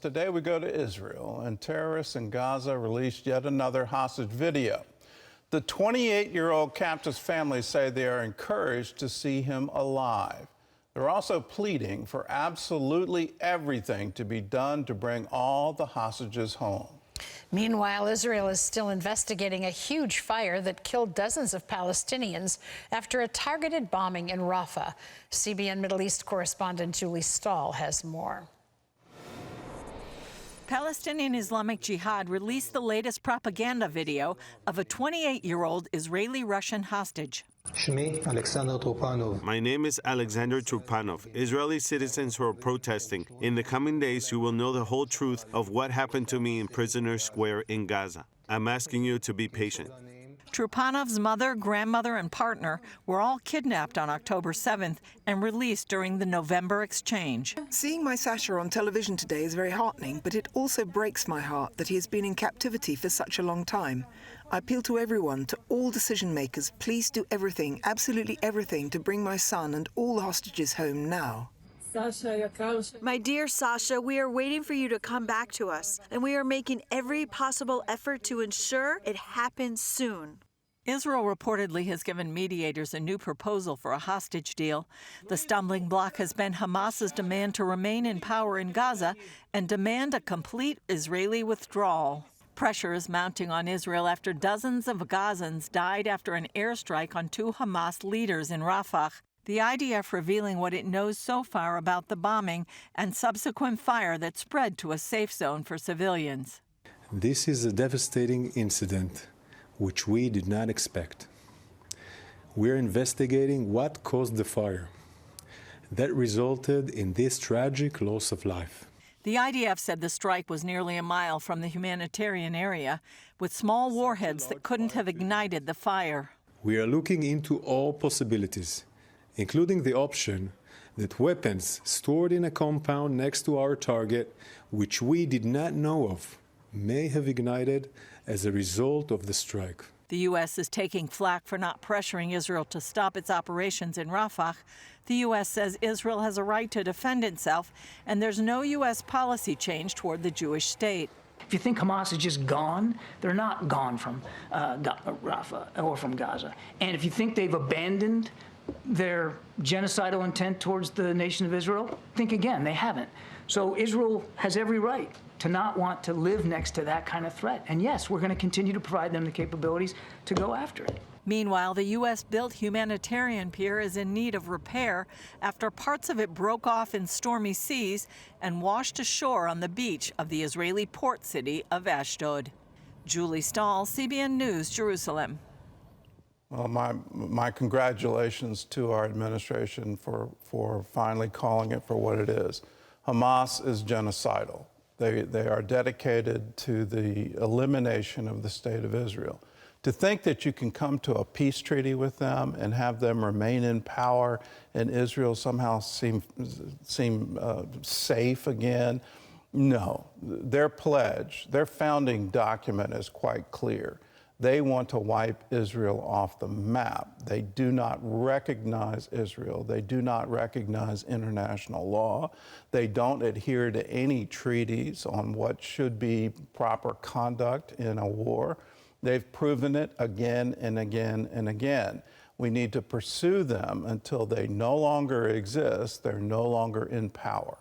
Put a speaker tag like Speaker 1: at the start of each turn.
Speaker 1: Today we go to Israel, and terrorists in Gaza released yet another hostage video. The 28-year-old captive's family say they are encouraged to see him alive. They're also pleading for absolutely everything to be done to bring all the hostages home.
Speaker 2: Meanwhile, Israel is still investigating a huge fire that killed dozens of Palestinians after a targeted bombing in Rafah. CBN Middle East correspondent Julie Stahl has more.
Speaker 3: Palestinian Islamic Jihad released the latest propaganda video of a 28-year-old Israeli-Russian hostage.
Speaker 4: My name is Alexander Trupanov. Israeli citizens who are protesting. In the coming days, you will know the whole truth of what happened to me in Prisoner Square in Gaza. I'm asking you to be patient.
Speaker 3: Trupanov's mother, grandmother, and partner were all kidnapped on October 7th and released during the November exchange.
Speaker 5: Seeing my Sasha on television today is very heartening, but it also breaks my heart that he has been in captivity for such a long time. I appeal to everyone, to all decision makers, please do everything, absolutely everything, to bring my son and all the hostages home now.
Speaker 6: My dear Sasha, we are waiting for you to come back to us, and we are making every possible effort to ensure it happens soon.
Speaker 3: Israel reportedly has given mediators a new proposal for a hostage deal. The stumbling block has been Hamas's demand to remain in power in Gaza and demand a complete Israeli withdrawal. Pressure is mounting on Israel after dozens of Gazans died after an airstrike on two Hamas leaders in Rafah. The IDF revealing what it knows so far about the bombing and subsequent fire that spread to a safe zone for civilians.
Speaker 7: This is a devastating incident which we did not expect. We're investigating what caused the fire that resulted in this tragic loss of life.
Speaker 3: The IDF said the strike was nearly a mile from the humanitarian area, with small warheads that couldn't have ignited the fire.
Speaker 7: We are looking into all possibilities, including the option that weapons stored in a compound next to our target, which we did not know of, may have ignited as a result of the strike.
Speaker 3: The U.S. is taking flak for not pressuring Israel to stop its operations in Rafah. The U.S. says Israel has a right to defend itself, and there's no U.S. policy change toward the Jewish state.
Speaker 8: If you think Hamas is just gone, they're not gone from Rafah or from Gaza. And if you think they've abandoned their genocidal intent towards the nation of Israel, think again, they haven't. So Israel has every right to not want to live next to that kind of threat. And yes, we're going to continue to provide them the capabilities to go after it.
Speaker 3: Meanwhile, the U.S.-built humanitarian pier is in need of repair after parts of it broke off in stormy seas and washed ashore on the beach of the Israeli port city of Ashdod. Julie Stahl, CBN News, Jerusalem.
Speaker 1: Well, my congratulations to our administration for finally calling it for what it is. Hamas is genocidal. They are dedicated to the elimination of the state of Israel. To think that you can come to a peace treaty with them and have them remain in power and Israel somehow seem safe again, no. Their pledge, their founding document is quite clear. They want to wipe Israel off the map. They do not recognize Israel. They do not recognize international law. They don't adhere to any treaties on what should be proper conduct in a war. They've proven it again and again and again. We need to pursue them until they no longer exist. They're no longer in power.